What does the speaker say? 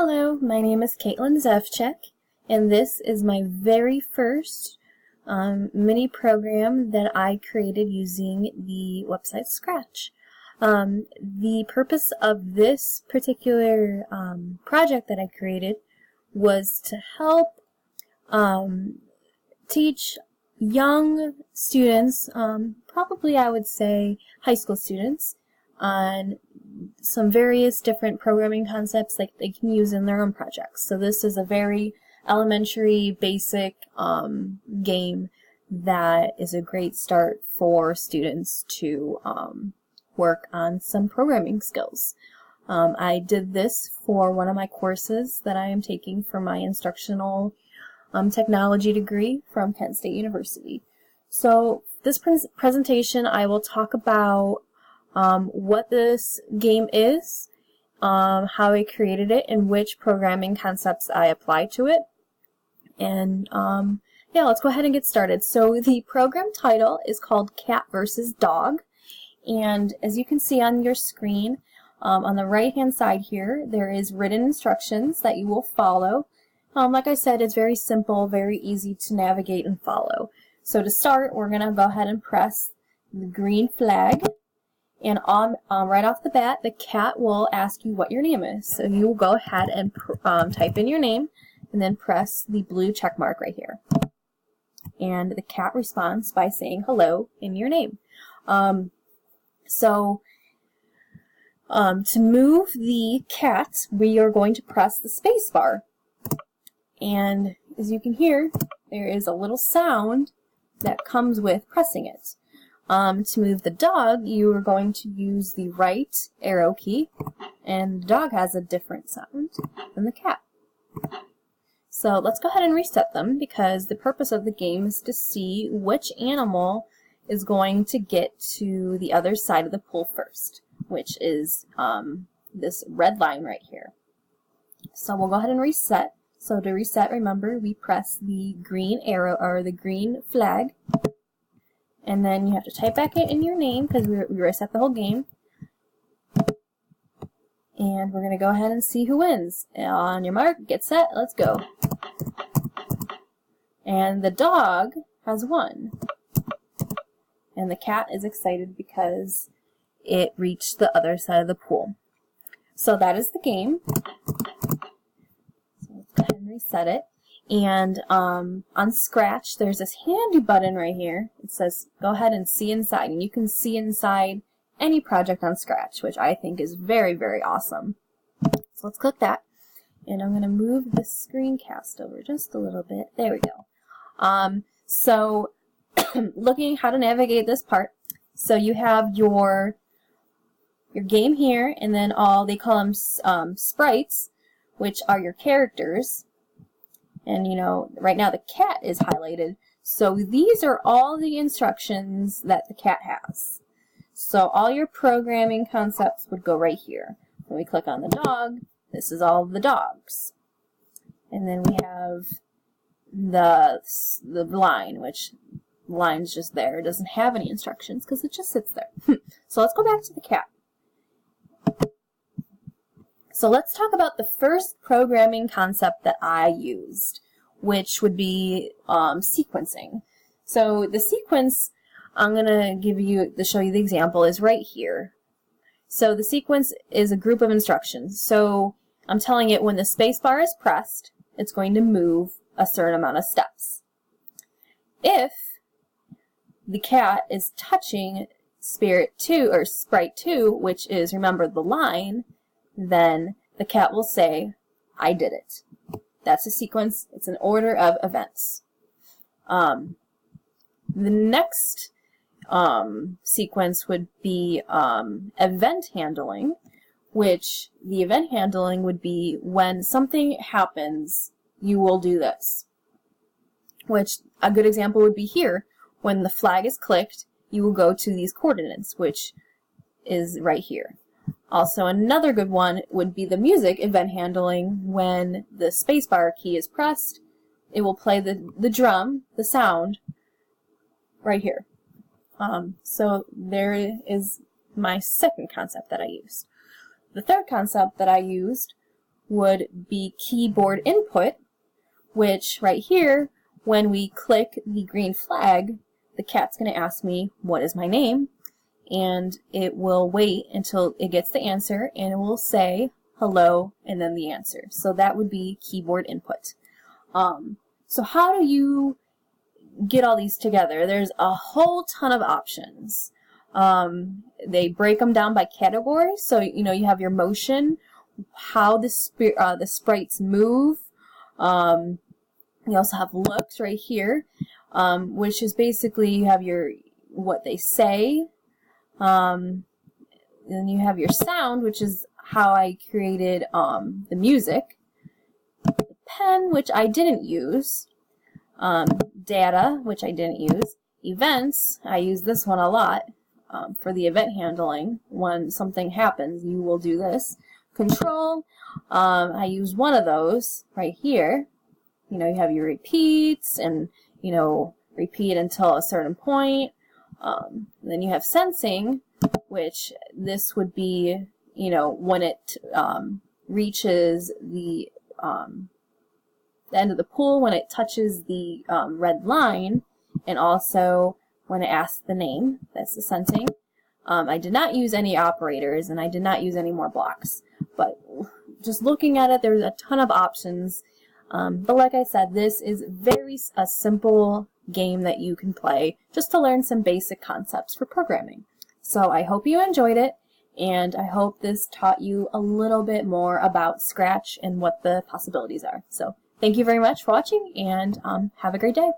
Hello, my name is Caitlin Zevchek, and this is my very first mini program that I created using the website Scratch. The purpose of this particular project that I created was to help teach young students, probably I would say high school students, on some various different programming concepts that they can use in their own projects. So this is a very elementary, basic game that is a great start for students to work on some programming skills. I did this for one of my courses that I am taking for my instructional technology degree from Kent State University. So this presentation I will talk about what this game is, how I created it, and which programming concepts I applied to it. And yeah, let's go ahead and get started. So the program title is called Cat vs. Dog, and as you can see on your screen, on the right hand side here, there is written instructions that you will follow. Like I said, it's very simple, very easy to navigate and follow. So to start, we're going to go ahead and press the green flag. And right off the bat, the cat will ask you what your name is. So you will go ahead and type in your name and then press the blue check mark right here. And the cat responds by saying hello in your name. To move the cat, we are going to press the space bar. And as you can hear, there is a little sound that comes with pressing it. To move the dog, you are going to use the right arrow key, and the dog has a different sound than the cat. So let's go ahead and reset them, because the purpose of the game is to see which animal is going to get to the other side of the pool first, which is this red line right here. So we'll go ahead and reset. So to reset, remember, we press the green arrow, or the green flag, and then you have to type back in your name, because we reset the whole game. And we're going to go ahead and see who wins. On your mark, get set, let's go. And the dog has won. And the cat is excited because it reached the other side of the pool. So that is the game. So let's go ahead and reset it. And on Scratch, there's this handy button right here. It says, go ahead and see inside. And you can see inside any project on Scratch, which I think is very, very awesome. So let's click that. And I'm going to move the screencast over just a little bit. There we go. Looking how to navigate this part. So you have your game here, and then they call them sprites, which are your characters. And you know, right now the cat is highlighted. So these are all the instructions that the cat has. So all your programming concepts would go right here. When we click on the dog, this is all the dogs. And then we have the line, which the line's just there. It doesn't have any instructions because it just sits there. So let's go back to the cat. So let's talk about the first programming concept that I used, which would be sequencing. So the sequence I'm going to show you the example is right here. So the sequence is a group of instructions. So I'm telling it when the space bar is pressed, it's going to move a certain amount of steps. If the cat is touching Sprite 2, which is, remember, the line, then the cat will say, I did it. That's a sequence. It's an order of events. The next sequence would be event handling, which the event handling would be when something happens, you will do this. Which a good example would be here. When the flag is clicked, you will go to these coordinates, which is right here. Also, another good one would be the music event handling. When the spacebar key is pressed, it will play the drum, the sound, right here. So there is my second concept that I used. The third concept that I used would be keyboard input, which right here, when we click the green flag, the cat's going to ask me, what is my name? And it will wait until it gets the answer, and it will say hello and then the answer. So that would be keyboard input. So how do you get all these together? There's a whole ton of options. They break them down by category. So, you know, you have your motion, how the sprites move. You also have looks right here, which is basically you have your what they say. Then you have your sound, which is how I created the music. The pen, which I didn't use. Data, which I didn't use. Events, I use this one a lot for the event handling. When something happens, you will do this. Control, I use one of those right here. You know, you have your repeats and, you know, repeat until a certain point. Then you have sensing, which this would be, you know, when it reaches the end of the pool, when it touches the red line, and also when it asks the name. That's the sensing. I did not use any operators, and I did not use any more blocks. But just looking at it, there's a ton of options. But like I said, this is a simple game that you can play just to learn some basic concepts for programming. So I hope you enjoyed it, and I hope this taught you a little bit more about Scratch and what the possibilities are. So thank you very much for watching, and have a great day.